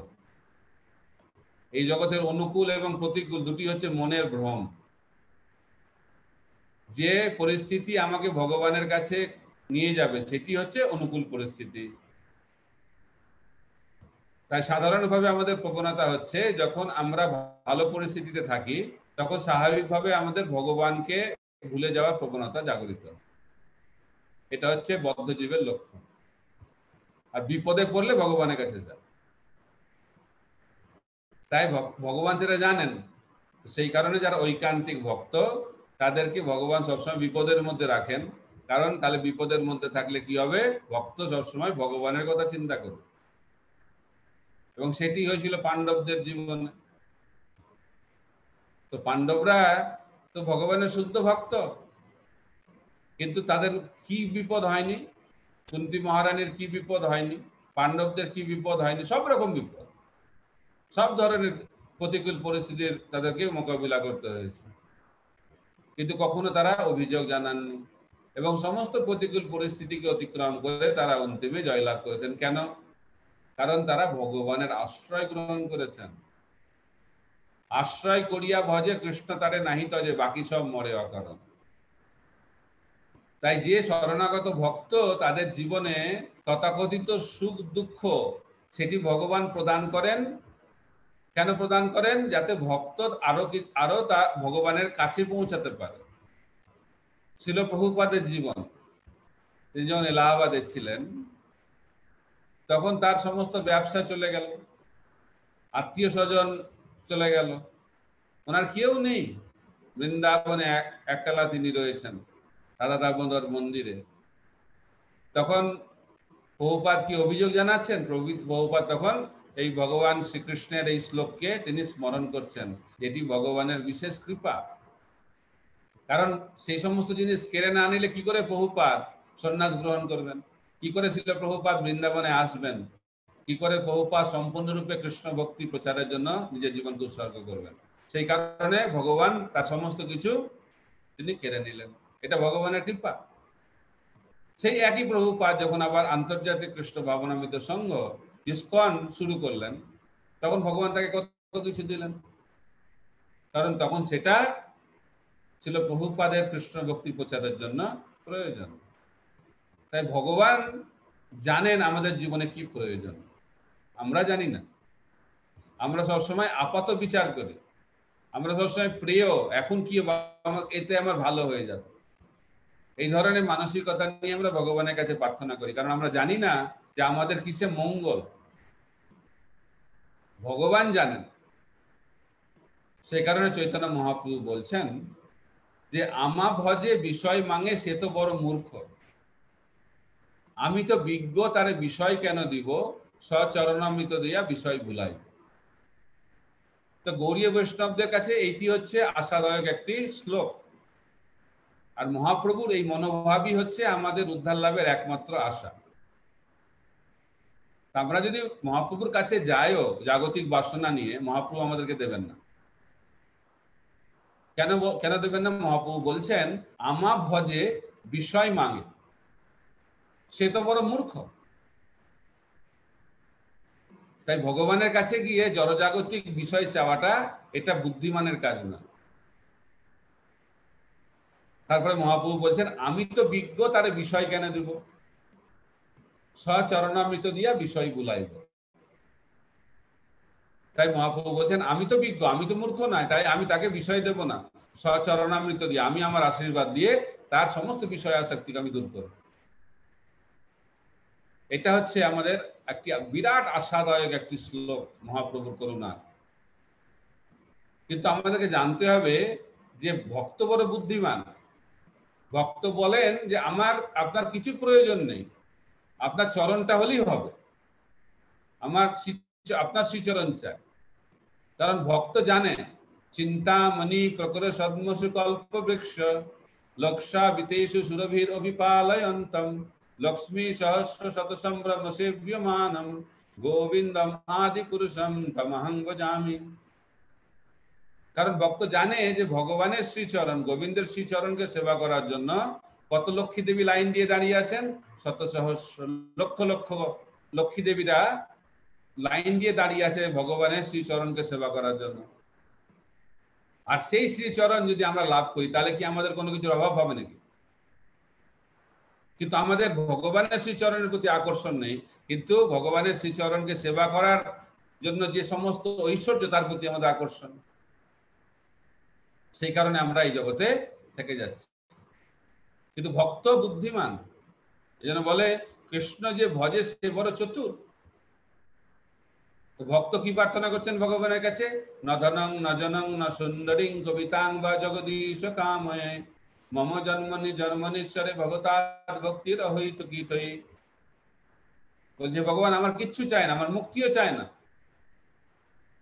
S1: এই জগতের অনুকূল এবং প্রতিকূল দুটি হচ্ছে মনের ভ্রম। যে পরিস্থিতি আমাকে ভগবানের কাছে নিয়ে যাবে সেটি হচ্ছে অনুকূল পরিস্থিতি। তাই সাধারণভাবে আমাদের প্রবণতা হচ্ছে, যখন আমরা ভালো পরিস্থিতিতে থাকি তখন স্বাভাবিকভাবে আমাদের ভগবানকে ভুলে যাওয়ার প্রবণতা জাগরিত। এটা হচ্ছে বদ্ধজীবের লক্ষণ। আর বিপদে পড়লে ভগবানের কাছে যায়। তাই ভগবান সেটা জানেন। সেই কারণে যারা ঐকান্তিক ভক্ত তাদেরকে ভগবান সবসময় বিপদের মধ্যে রাখেন, কারণ তাহলে বিপদের মধ্যে থাকলে কি হবে, ভক্ত সবসময় ভগবানের কথা চিন্তা করবে। এবং সেটি হয়েছিল পাণ্ডবদের জীবনে। তো পাণ্ডবরা তো ভগবানের শুদ্ধ ভক্ত, কিন্তু তাদের কি বিপদ হয়নি, কুন্তী মহারানীর কি বিপদ হয়নি, পাণ্ডবদের কি বিপদ হয়নি, সব রকম বিপদ, সব ধরনের প্রতিকূল পরিস্থিতির তাদেরকে মোকাবিলা করতে হয়েছে, কিন্তু কখনো তারা অভিযোগ জানাননি এবং সমস্ত প্রতিকূল পরিস্থিতিকে অতিক্রম করে তারা অন্তিমে জয়লাভ করেছেন। কেন? কারণ তারা ভগবানের আশ্রয় গ্রহণ করেছেন। আশ্রয় করিয়া ভজে কৃষ্ণ তারে নাহি তজে, বাকি সব মরে অকারণ। তাই যে শরণাগত ভক্ত, তাদের জীবনে তথাকথিত সুখ দুঃখ সেটি ভগবান প্রদান করেন। কেন প্রদান করেন? যাতে ভক্ত আরো তা ভগবানের কাছে পৌঁছাতে পারে। ছিল প্রভুপাদের জীবন, তিনি যখন এলাহাবাদে ছিলেন তখন তার সমস্ত ব্যবসা চলে গেল, আত্মীয় স্বজন চলে গেল, ওনার কেউ নেই। বৃন্দাবনে একলা তিনি রয়েছেন রাধা দামোদর মন্দিরে। তখন প্রভুপাদ কি অভিযোগ জানাচ্ছেন? প্রভুপাদ তখন এই ভগবান শ্রীকৃষ্ণের এই শ্লোককে তিনি স্মরণ করছেন, এটি ভগবানের বিশেষ কৃপা। কারণ সেই সমস্ত জিনিস কেড়ে না নিলে কি করে প্রভুপাদ সন্ন্যাস গ্রহণ করবেন, কি করে ছিল প্রভুপাদ বৃন্দাবনে আসবেন, কি করে প্রভুপাদ সম্পূর্ণরূপে কৃষ্ণ ভক্তি প্রচারের জন্য নিজের জীবনকে উৎসর্গ করবেন। সেই কারণে ভগবান তার সমস্ত কিছু তিনি কেড়ে নিলেন। এটা ভগবানের কৃপা। সেই একই প্রভুপাদ যখন আবার আন্তর্জাতিক কৃষ্ণ ভাবনামৃত সংঘ ইসকন শুরু করলেন, তখন ভগবান তাকে কত কিছু দিলেন, কারণ তখন সেটা ছিল প্রভুপাদের কৃষ্ণ ভক্তি প্রচারের জন্য প্রয়োজন। তাই ভগবান জানেন আমাদের জীবনে কি প্রয়োজন, আমরা জানি না। আমরা সবসময় আপাত বিচার করি, আমরা সবসময় প্রিয়, এখন কি এতে আমার ভালো হয়ে যাবে, এই ধরনের মানসিকতা নিয়ে আমরা ভগবানের কাছে প্রার্থনা করি, কারণ আমরা জানি না যে আমাদের কিসে মঙ্গল। ভগবান জানেন। সেই কারণে চৈতন্য মহাপ্রভু বলছেন যে আমা ভজে বিষয় মাঙে সে তো বড় মূর্খ। আমি তো বিজ্ঞ, তারে বিষয় কেন দিব, সচরণামৃত দিয়া বিষয় ভুলাই। তো গৌড়ীয় বৈষ্ণবদের কাছে এইটি হচ্ছে আশাদায়ক একটি শ্লোক। আর মহাপ্রভুর এই মনোভাবই হচ্ছে আমাদের উদ্ধার লাভের একমাত্র আশা। আমরা যদি মহাপ্রভুর কাছে যাইও জাগতিক বাসনা নিয়ে, মহাপ্রভু আমাদেরকে দেবেন না। কেন কেন দেবেন না? মহাপ্রভু বলছেন আমা ভজে বিষয় মাঙে, সে তো বড় মূর্খ। তাই ভগবানের কাছে গিয়ে জড়জাগতিক বিষয় চাওয়াটা এটা বুদ্ধিমানের কাজ না। তারপরে মহাপ্রভু বলছেন আমি তো বিজ্ঞ, তারে বিষয় কেন দেব? সচরণামৃত দিয়া বিষয় বুলাইব। তাই মহাপ্রভু বলছেন আমি তো বিজ্ঞ, আমি তো মূর্খ নয়, তাই আমি তাকে বিষয় দেব না। সচরণামৃত দিয়ে, আমি আমার আশীর্বাদ দিয়ে তার সমস্ত বিষয় আসক্তিকে আমি দূর করব। এটা হচ্ছে আমাদের একটি বিরাট আশাদায়ক একটি শ্লোক মহাপ্রভুর করুণা। কিন্তু আমাদেরকে জানতে হবে যে ভক্ত বড় বুদ্ধিমান। ভক্ত বলেন যে আপনার কিছু প্রয়োজন নেই, আপনার চরণটা হলেই হবে, আপনার শ্রীচরণ চাই। কারণ ভক্ত জানে চিন্তামণি প্রকর সদ্মসু কল্প বৃক্ষ লক্ষা বিতেষু সুরভীর অভিপালয়ন্তম লক্ষ্মী সহস্র শত সম্ভ্রম সেব্যমানম গোবিন্দম আদি পুরুষম তমহং ভজামি। কারণ ভক্ত জানে যে ভগবানের শ্রীচরণ, গোবিন্দের শ্রীচরণকে সেবা করার জন্য কত লক্ষ্মী দেবী লাইন দিয়ে দাঁড়িয়ে আছেন, শত সহস্র লক্ষ লক্ষ লক্ষ্মী দেবীরা লাইন দিয়ে দাঁড়িয়ে আছে ভগবানের শ্রীচরণকে সেবা করার জন্য। আর সেই শ্রীচরণ যদি আমরা লাভ করি তাহলে কি আমাদের কোনো কিছুর অভাব হবে নাকি? কিন্তু আমাদের ভগবানের শ্রীচরণের প্রতি আকর্ষণ নেই, কিন্তু ভগবানের শ্রীচরণকে সেবা করার জন্য যে সমস্ত ঐশ্বর্য তার প্রতি আমাদের আকর্ষণ। সেই কারণে আমরা এই জগতে থেকে যাচ্ছি। কিন্তু ভক্ত বুদ্ধিমান, এই জন্য বলে কৃষ্ণ যে ভজে সে বড় চতুর। ভক্ত কি প্রার্থনা করছেন ভগবানের কাছে? ন ধনং ন জনং ন সুন্দরীং কবিতাং বা জগদীশ কাময়ে মম জন্মনি জন্মনীশ্বরে ভগবতাৎ ভক্তির অহৈত কীতই। বলছে ভগবান আমার কিচ্ছু চায় না, আমার মুক্তিও চায় না,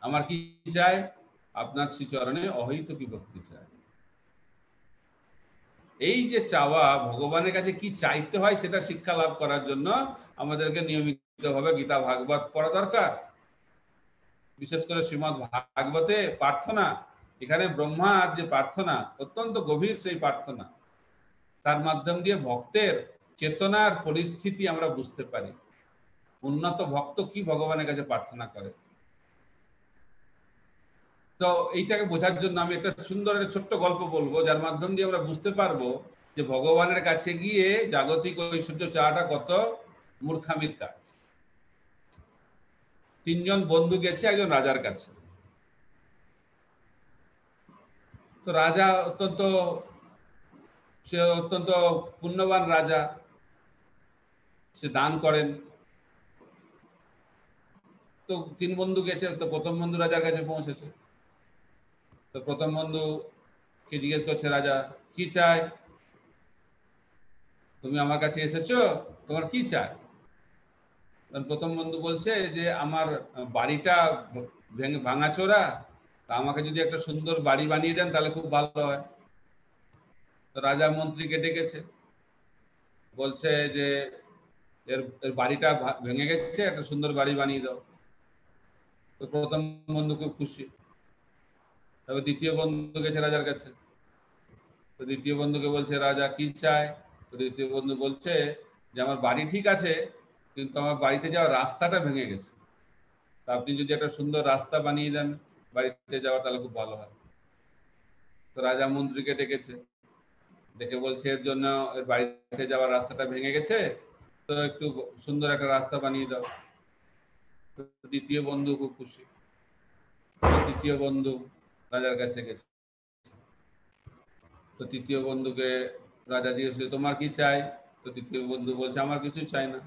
S1: আমার কি চাই? আপনার শ্রীচরণে অহৈত কি ভক্তি চায়। এই যে চাওয়া, ভগবানের কাছে কি চাইতে হয় সেটা শিক্ষা লাভ করার জন্য আমাদেরকে নিয়মিতভাবে গীতা ভাগবত পড়া দরকার। বিশেষ করে শ্রীমদ ভাগবতে প্রার্থনা, এখানে ব্রহ্মার যে প্রার্থনা অত্যন্ত গভীর, সেই প্রার্থনা তার মাধ্যম দিয়ে ভক্তের চেতনার পরিস্থিতি আমরা বুঝতে পারি। উন্নত ভক্ত কি ভগবানের কাছে প্রার্থনা করে। তো এইটাকে বোঝার জন্য আমি একটা সুন্দর একটা ছোট্ট গল্প বলবো, যার মাধ্যম দিয়ে আমরা বুঝতে পারবো যে ভগবানের কাছে গিয়ে জাগতিক ঐশ্বর্য চাওয়াটা কত মূর্খামির কাজ। তিনজন বন্ধু গেছে একজন রাজার কাছে। তো রাজা অত্যন্ত পুণ্যবান রাজা, সে দান করেন। তো তিন বন্ধু গেছে, তো প্রথম বন্ধু রাজার কাছে পৌঁছেছে। তো প্রথম বন্ধুকে জিজ্ঞেস করছে রাজা, কি চাই? তুমি আমার কাছে এসেছো, তোমার কি চাই? প্রথম বন্ধু বলছে যে আমার বাড়িটা ভাঙাচোরা, আমাকে যদি একটা সুন্দর বাড়ি বানিয়ে দেন তাহলে খুব ভালো হয়। তো রাজা মন্ত্রীকে ডেকেছে, বলছে যে এর বাড়িটা ভেঙে গেছে, একটা সুন্দর বাড়ি বানিয়ে দাও। তো প্রথম বন্ধু খুব খুশি। তবে দ্বিতীয় বন্ধু গেছে রাজার কাছে। তো দ্বিতীয় বন্ধুকে বলছে রাজা কি চায়? তো দ্বিতীয় বন্ধু বলছে যে আমার বাড়ি ঠিক আছে, কিন্তু আমার বাড়িতে যাওয়ার রাস্তাটা ভেঙে গেছে, তা আপনি যদি একটা সুন্দর রাস্তা বানিয়ে দেন বাড়িতে যাওয়ার তাহলে খুব ভালো হয়। তো রাজা মন্ত্রীকে ডেকেছে, ডেকে বলছে এর জন্য এর বাড়িতে যাওয়ার রাস্তাটা ভেঙে গেছে, তো একটু সুন্দর একটা রাস্তা বানিয়ে দাও। দ্বিতীয় বন্ধু খুব খুশি। তৃতীয় বন্ধু রাজার কাছে গেছে। তো তৃতীয় বন্ধুকে রাজা জিজ্ঞেস করছে তোমার কি চাই? তো তৃতীয় বন্ধু বলছে আমার কিছু চাই না।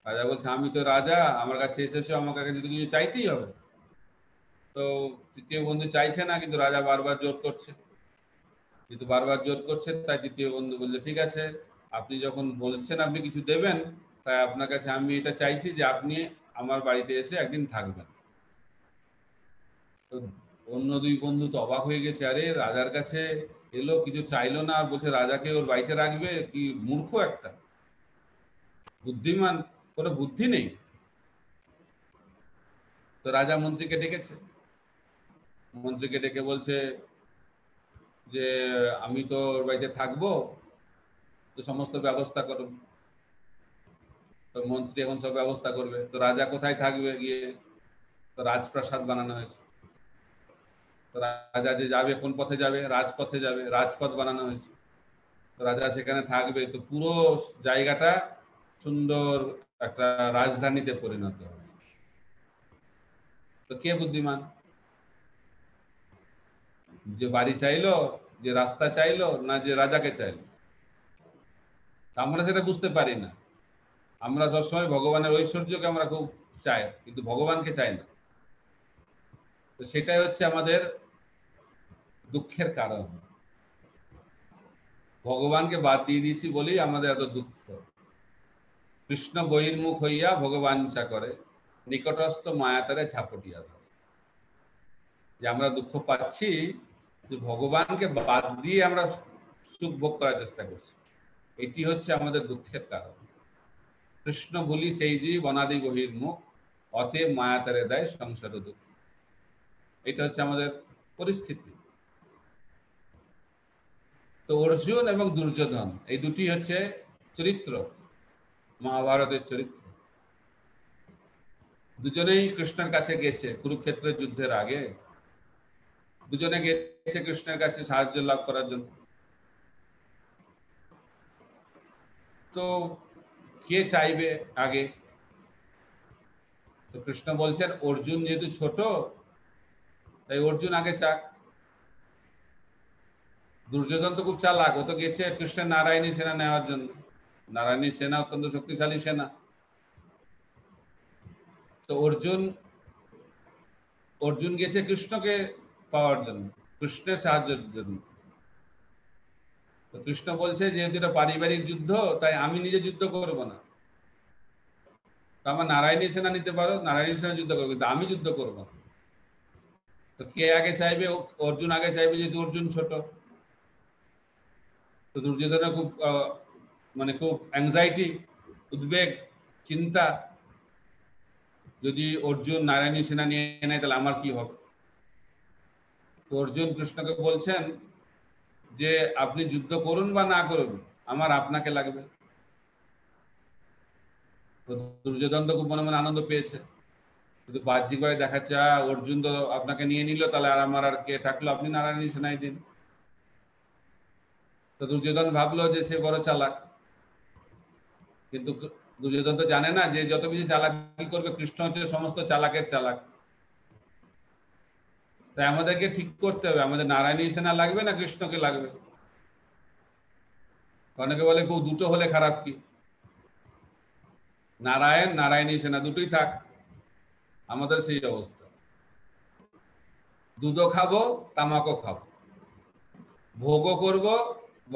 S1: রাজা বলছে আমি তো রাজা, আমার কাছে এসেছো, আমার কাছে যদি কিছু চাইতেই হবে। তো তৃতীয় বন্ধু চাইছে না, কিন্তু রাজা বারবার জোর করছে, তাই তৃতীয় বন্ধু বলছে ঠিক আছে, আপনি যখন বলছেন আপনি কিছু দেবেন, তাই আপনার কাছে আমি এটা চাইছি যে আপনি আমার বাড়িতে এসে একদিন থাকবেন। তো অন্য দুই বন্ধু তো অবাক হয়ে গেছে, আরে রাজার কাছে এলো, কিছু চাইলো না, আর বলছে রাজাকে ওর বাড়িতে রাখবে, কি মূর্খ একটা, বুদ্ধিমান, কোনো বুদ্ধি নেই। তো রাজা মন্ত্রীকে ডেকেছে, মন্ত্রীকে ডেকে বলছে যে আমি তো ওর বাড়িতে থাকবো, তো সমস্ত ব্যবস্থা করুন। তো মন্ত্রী এখন সব ব্যবস্থা করবে। তো রাজা কোথায় থাকবে গিয়ে? তো রাজপ্রাসাদ বানানো হয়েছে। তো রাজা যে যাবে, কোন পথে যাবে? রাজপথে যাবে, রাজপথ বানানো হয়েছে। তো রাজা সেখানে থাকবে। তো পুরো জায়গাটা সুন্দর একটা রাজধানীতে পরিণত হয়েছে। তো কে বুদ্ধিমান? যে বাড়ি চাইলো, যে রাস্তা চাইলো, না যে রাজাকে চাইলো? আমরা সেটা বুঝতে পারি না। আমরা সবসময় ভগবানের ঐশ্বর্যকে আমরা খুব চাই, কিন্তু ভগবানকে চাই না। তো সেটাই হচ্ছে আমাদের দুঃখের কারণ। ভগবানকে বাদ দিয়ে দিয়েছি বলেই আমাদের এত দুঃখ। কৃষ্ণ বহির্মুখ হইয়া ভগবাঞ্ছা করে, নিকটস্থ মায়াতারে ঝাপটিয়া ধরে। যে আমরা দুঃখ পাচ্ছি, যে ভগবানকে বাদ দিয়ে আমরা সুখ ভোগ করার চেষ্টা করছি, এটি হচ্ছে আমাদের দুঃখের কারণ। কৃষ্ণ বলি সেই জীব অনাদি বহির্মুখ, অতএব মায়াতারে দেয় সংসার দুঃখ। এটা হচ্ছে আমাদের পরিস্থিতি। তো অর্জুন এবং দুর্যোধন এই দুটি হচ্ছে চরিত্র, মহাভারতের চরিত্র। দুজনেই কৃষ্ণের কাছে গেছে কুরুক্ষেত্রের যুদ্ধের আগে, দুজনে গেছে কৃষ্ণের কাছে সাহায্য লাভ করার জন্য। তো কে চাইবে আগে? তো কৃষ্ণ বলছেন অর্জুন যেহেতু ছোট, তাই অর্জুন আগে চাক। দুর্যোধন তো খুব চালাক, ও তো গেছে কৃষ্ণের নারায়ণী সেনা নেওয়ার জন্য। নারায়ণী সেনা অত্যন্ত শক্তিশালী সেনা। তো অর্জুন গেছে কৃষ্ণকে পাওয়ার জন্য, কৃষ্ণের সাহায্যের জন্য। তো কৃষ্ণ বলছে যেহেতু এটা পারিবারিক যুদ্ধ, তাই আমি নিজে যুদ্ধ করব না। তো আমার নারায়ণী সেনা নিতে পারো, নারায়ণী সেনা যুদ্ধ করবো, কিন্তু আমি যুদ্ধ করবো না। তো কে আগে চাইবে? অর্জুন আগে চাইবে, যেহেতু অর্জুন ছোট। তো দুর্যোধনের খুব মানে খুব অ্যাংজাইটি, উদ্বেগ, চিন্তা, যদি অর্জুন নারায়ণী সেনা নিয়ে নেয় তাহলে আমার কি হবে। তো অর্জুন কৃষ্ণকে বলছেন যে আপনি যুদ্ধ করুন বা না করুন, আমার আপনাকে লাগবে। তো দুর্যোধন তো খুব মনে মনে আনন্দ পেয়েছে, কিন্তু বাহ্যিকভাবে দেখাচ্ছে অর্জুন তো আপনাকে নিয়ে নিল, তাহলে আর আমার আর কে থাকলো, আপনি নারায়ণী সেনাই দিন। তো দুর্যোধন ভাবলো যে সে বড় চালাক, কিন্তু দুর্যোধন তো জানে না যে যত বেশি চালাকি করবে, কৃষ্ণ হচ্ছে সমস্ত চালাকের চালাক। তাই আমাদেরকে ঠিক করতে হবে, আমাদের নারায়ণী সেনা লাগবে না কৃষ্ণকে লাগবে। অনেকে বলে কেউ দুটো হলে খারাপ কি? নারায়ণ নারায়ণী সেনা দুটোই থাক। আমাদের সেই অবস্থা, দুধও খাবো, তামাকও খাবো, ভোগও করব,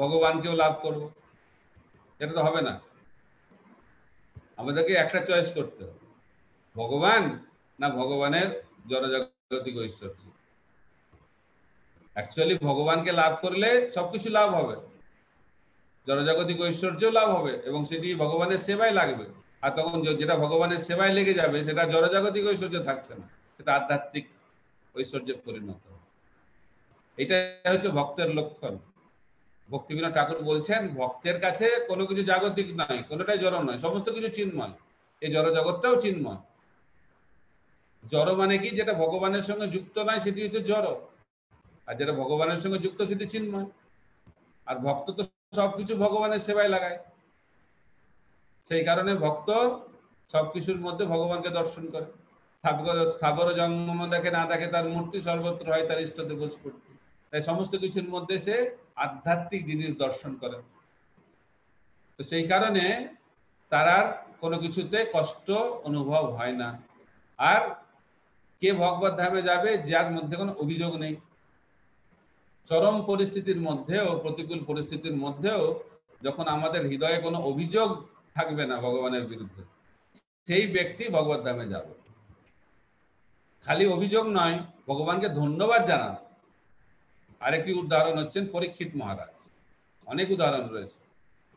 S1: ভগবানকেও লাভ করব। এটা তো হবে না। আমাদেরকে একটা চয়েস করতে হবে, ভগবান না ভগবানের জড়জাগতিক ঐশ্বর্য। অ্যাকচুয়ালি ভগবানকে লাভ করলে সবকিছু লাভ হবে, জড়জাগতিক ঐশ্বর্য লাভ হবে, এবং সেটি ভগবানের সেবায় লাগবে। আর তখন যেটা ভগবানের সেবায় লেগে যাবে, সেটা জড়জাগতিক ঐশ্বর্য থাকছে না, সেটা আধ্যাত্মিক ঐশ্বর্যে পরিণত হবে। এটা হচ্ছে ভক্তের লক্ষণ। ভক্তিবিনোদ ঠাকুর বলছেন ভক্তের কাছে কোনো কিছু জাগতিক নয়, কোনোটাই জড় নয়, সমস্ত কিছু চিন্ময়। এই জড় জগৎটাও চিন্ময়। জড় মানে কি? যেটা ভগবানের সঙ্গে যুক্ত নয় সেটি হচ্ছে জড়, আর যেটা ভগবানের সঙ্গে যুক্ত সেটি চিন্ময়। আর ভক্ত তো সবকিছু ভগবানের সেবায় লাগায়, সেই কারণে ভক্ত সবকিছুর মধ্যে ভগবানকে দর্শন করে। স্থাবর জঙ্গম দেখে না দেখে, তার মূর্তি সর্বত্র হয় তার ইষ্টদেব স্ফূর্তি। তাই সমস্ত কিছুর মধ্যে সে আধ্যাত্মিক জিনিস দর্শন করে। তো সেই কারণে তার আর কোনো কিছুতে কষ্ট অনুভব হয় না। আর কে ভগবত ধামে যাবে? যার মধ্যে কোনো অভিযোগ নেই। চরম পরিস্থিতির মধ্যেও, প্রতিকূল পরিস্থিতির মধ্যেও যখন আমাদের হৃদয়ে কোনো অভিযোগ থাকবে না ভগবানের বিরুদ্ধে, সেই ব্যক্তি ভগবত ধামে যাবে। খালি অভিযোগ নয়, ভগবানকে ধন্যবাদ জানান। আরেকটি উদাহরণ হচ্ছেন পরীক্ষিত মহারাজ। অনেক উদাহরণ রয়েছে,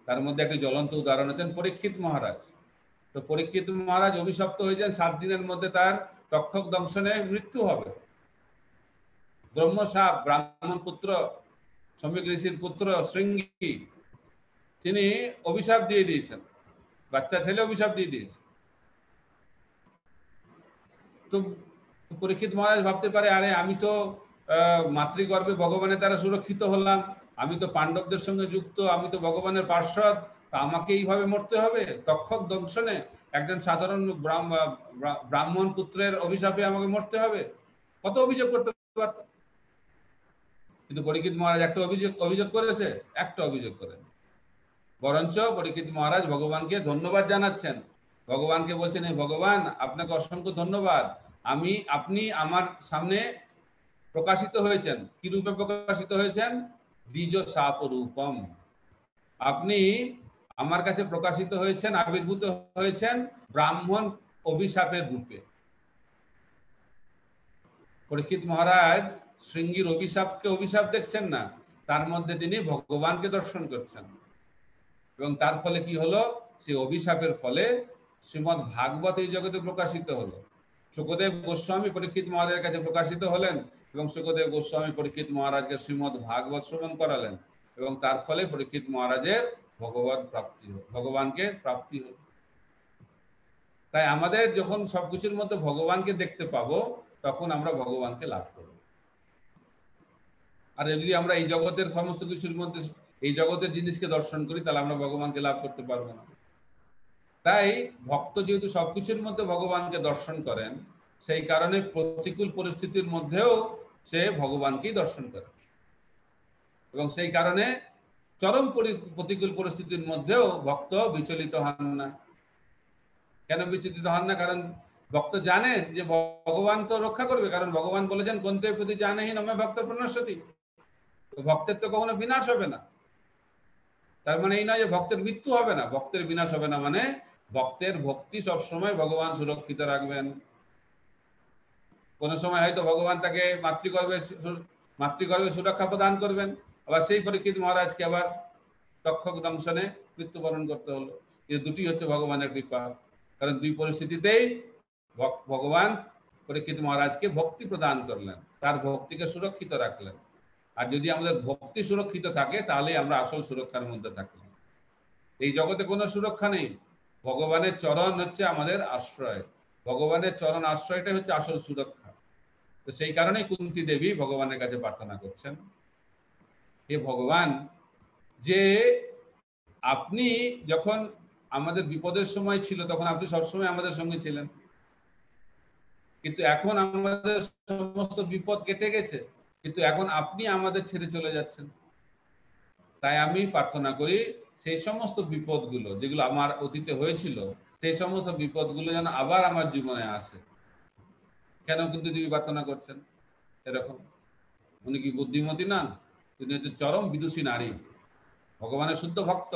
S1: তার মধ্যে একটি জ্বলন্ত উদাহরণ হচ্ছেন পরীক্ষিত মহারাজ। তো পরীক্ষিত মহারাজ অভিশপ্ত হয়েছেন 7 দিনের মধ্যে তার তক্ষক দংশনে মৃত্যু হবে। ব্রহ্মসাপ, ব্রাহ্মণ পুত্র, সমীক ঋষির পুত্র শৃঙ্গী, তিনি অভিশাপ দিয়ে দিয়েছেন, বাচ্চা ছেলে অভিশাপ দিয়ে দিয়েছে। তো পরীক্ষিত মহারাজ ভাবতে পারে, আরে আমি তো মাতৃগর্ভে ভগবানের দ্বারা সুরক্ষিত হলাম, আমি তো পাণ্ডবদের সঙ্গে যুক্ত, আমি তো ভগবানের পার্ষদ, তা আমাকে এইভাবে মরতে হবে তক্ষক দংশনে? একজন সাধারণ ব্রাহ্মণ পুত্রের অভিশাপে আমাকে মরতে হবে? কত অভিযোগ করতে পারত। কিন্তু পরীক্ষিত মহারাজ একটা অভিযোগ করেছে, একটা অভিযোগ করেন। বরঞ্চ পরীক্ষিত মহারাজ ভগবানকে ধন্যবাদ জানাচ্ছেন, ভগবানকে বলছেন, এই ভগবান আপনাকে অসংখ্য ধন্যবাদ, আপনি আমার সামনে প্রকাশিত হয়েছেন। কি রূপে প্রকাশিত হয়েছেন? দ্বিজ সাপ রূপম। আপনি আমার কাছে প্রকাশিত হয়েছেন, আবির্ভূত হয়েছেন ব্রাহ্মণ অভিশাপের রূপে। পরীক্ষিত মহারাজ শৃঙ্গীর অভিশাপকে অভিশাপ দেখছেন না, তার মধ্যে তিনি ভগবানকে দর্শন করছেন। এবং তার ফলে কি হলো? সেই অভিশাপের ফলে শ্রীমদ ভাগবত এই জগতে প্রকাশিত হলো। শুকদেব গোস্বামী পরীক্ষিত মহারাজের কাছে প্রকাশিত হলেন এবং শুকদেব গোস্বামী পরীক্ষিত মহারাজকে শ্রীমদ ভাগবত শ্রবণ করালেন এবং তার ফলে পরীক্ষিত মহারাজের ভগবানকে প্রাপ্তি হল। তাই আমাদের যখন সবকিছুর মধ্যে ভগবানকে দেখতে পাবো, তখন আমরা ভগবানকে লাভ করব। আর যদি আমরা এই জগতের সমস্ত কিছুর মধ্যে এই জগতের জিনিসকে দর্শন করি, তাহলে আমরা ভগবানকে লাভ করতে পারবো না। তাই ভক্ত যেহেতু সবকিছুর মধ্যে ভগবানকে দর্শন করেন, সেই কারণে প্রতিকূল পরিস্থিতির মধ্যেও সে ভগবানকেই দর্শন করে। এবং সেই কারণে চরম প্রতিকূল পরিস্থিতির মধ্যেও ভক্ত বিচলিত হন না। কেন বিচলিত হন না? কারণ ভক্ত জানেন যে ভগবান তো রক্ষা করবে, কারণ ভগবান বলেছেন কোনতে প্রতি জানেহীন নমে ভক্ত প্রণশ্যতি। ভক্তের তো কখনো বিনাশ হবে না। তার মানে এই নয় যে ভক্তের মৃত্যু হবে না, ভক্তের বিনাশ হবে না, মানে ভক্তের ভক্তি সবসময় ভগবান সুরক্ষিত রাখবেন। কোন সময় হয়তো ভগবান তাকে মাতৃগর্ভে সুরক্ষা প্রদান করবেন, আবার সেই পরীক্ষিত মহারাজকে আবার তক্ষক দংশনে মৃত্যুবরণ করতে হলো। এই দুটি হচ্ছে ভগবানের কৃপা। কারণ দুই পরিস্থিতিতেই ভগবান পরীক্ষিত মহারাজকে ভক্তি প্রদান করলেন, তার ভক্তিকে সুরক্ষিত রাখলেন। আর যদি আমাদের ভক্তি সুরক্ষিত থাকে, তাহলে আমরা আসল সুরক্ষার মধ্যে থাকলাম। এই জগতে কোনো সুরক্ষা নেই, ভগবানের চরণ হচ্ছে আমাদের আশ্রয়। ভগবানের চরণ আশ্রয়টা হচ্ছে আসল সুরক্ষা। তো সেই কারণেই কুন্তী দেবী ভগবানের কাছে প্রার্থনা করছেন, হে ভগবান, যে আপনি যখন আমাদের বিপদের সময় ছিল, তখন আপনি সবসময় আমাদের সঙ্গে ছিলেন, কিন্তু এখন আমাদের সমস্ত বিপদ কেটে গেছে, কিন্তু এখন আপনি আমাদের ছেড়ে চলে যাচ্ছেন। তাই আমি প্রার্থনা করি সেই সমস্ত বিপদগুলো যেগুলো আমার অতীতে হয়েছিল, সেই সমস্ত বিপদগুলো যেন আবার আমার জীবনে আসে। কেন কিন্তু দেবী প্রার্থনা করছেন এরকম? উনি কি বুদ্ধিমতী নন? তিনি হচ্ছে চরম বিদুষী নারী, ভগবানের শুদ্ধ ভক্ত।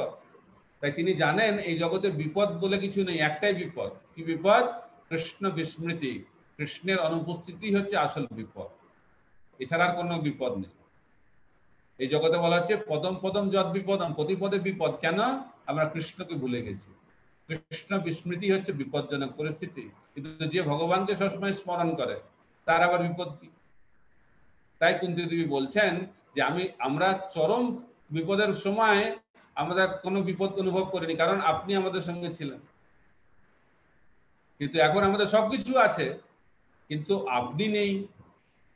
S1: তাই তিনি জানেন এই জগতে বিপদ বলে কিছু নেই, একটাই বিপদ। কি বিপদ? কৃষ্ণ বিস্মৃতি, কৃষ্ণের অনুপস্থিতি হচ্ছে আসল বিপদ, এছাড়া আর কোনো বিপদ নেই। এই জগতে বলা হচ্ছে পদম পদম যদ বিপদম, প্রতি পদে বিপদ। কেন? আমরা কৃষ্ণকে ভুলে গেছি। কৃষ্ণ বিস্মৃতি হচ্ছে বিপজ্জনক পরিস্থিতি, কিন্তু যে ভগবানকে সবসময় স্মরণ করে, তার আবার বিপদ কি? তাই কুন্তী দেবী বলছেন যে আমরা চরম বিপদের সময় আমরা কোনো বিপদ অনুভব করিনি, কারণ আপনি আমাদের সঙ্গে ছিলেন। কিন্তু এখন আমাদের সবকিছু আছে, কিন্তু আপনি নেই,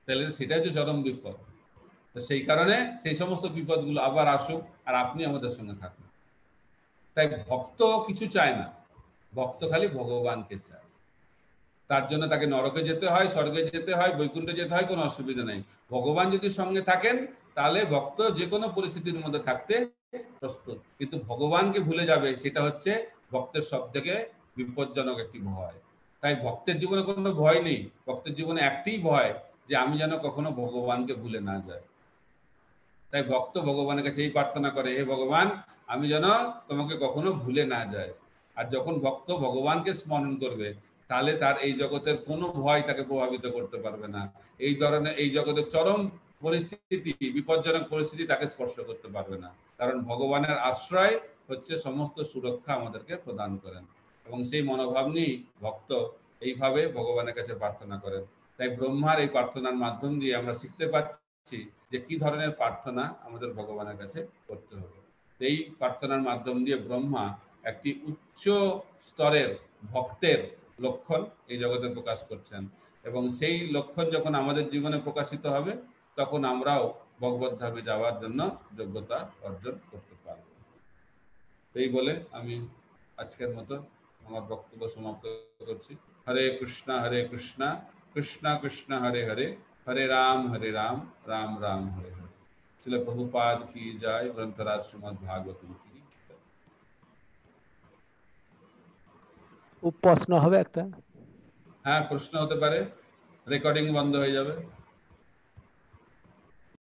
S1: তাহলে সেটা হচ্ছে চরম বিপদ। তো সেই কারণে সেই সমস্ত বিপদগুলো আবার আসুক আর আপনি আমাদের সঙ্গে থাকুন। তাই ভক্ত কিছু চায় না, ভক্ত খালি ভগবানকে চায়। তার জন্য তাকে নরকে যেতে হয়, স্বর্গে যেতে হয়, বৈকুণ্ঠে যেতে হয়, কোনো অসুবিধা নেই। ভগবান যদি সঙ্গে থাকেন, তাহলে ভক্ত যে কোনো পরিস্থিতির মধ্যে থাকতে প্রস্তুত। কিন্তু ভগবানকে ভুলে যাবে, সেটা হচ্ছে ভক্তের সব থেকে বিপজ্জনক একটি ভয়। তাই ভক্তের জীবনে কোনো ভয় নেই, ভক্তের জীবনে একটাই ভয়, যে আমি যেন কখনো ভগবানকে ভুলে না যাই। তাই ভক্ত ভগবানের কাছে এই প্রার্থনা করে, হে ভগবান, আমি যেন তোমাকে কখনো ভুলে না যাই। আর যখন ভক্ত ভগবানকে স্মরণ করবে তাহলে তার এই জগতের কোনো ভয় তাকে প্রভাবিত করতে পারবে না। এই ধরনের এই জগতের চরম পরিস্থিতি, বিপজ্জনক পরিস্থিতি তাকে স্পর্শ করতে পারবে না, কারণ ভগবানের আশ্রয় হচ্ছে সমস্ত সুরক্ষা আমাদেরকে প্রদান করেন। এবং সেই মনোভাব নিয়েই ভক্ত এইভাবে ভগবানের কাছে প্রার্থনা করেন। তাই ব্রহ্মার এই প্রার্থনার মাধ্যম দিয়ে আমরা শিখতে পারছি যে কি ধরনের প্রার্থনা আমাদের ভগবানের কাছে করতে হবে। এই প্রার্থনার মাধ্যম দিয়ে ব্রহ্মা একটি উচ্চ স্তরের ভক্তের লক্ষণ এই জগতে প্রকাশ করছেন, এবং সেই লক্ষণ যখন আমাদের জীবনে প্রকাশিত হবে তখন আমরাও ভগবত ধামে যাওয়ার জন্য যোগ্যতা অর্জন করতে পারব। এই বলে আমি আজকের মতো আমার বক্তব্য সমাপ্ত করছি। হরে কৃষ্ণ কৃষ্ণ কৃষ্ণ হরে হরে, হরে রাম রাম রাম হরে হরে। শ্রীল প্রভুপাদ কি জয়। গ্রন্থরাজ শ্রীমদ্ ভাগবতম কি।
S3: প্রশ্ন হবে একটা?
S1: হ্যাঁ, প্রশ্ন হতে পারে, রেকর্ডিং বন্ধ হয়ে যাবে।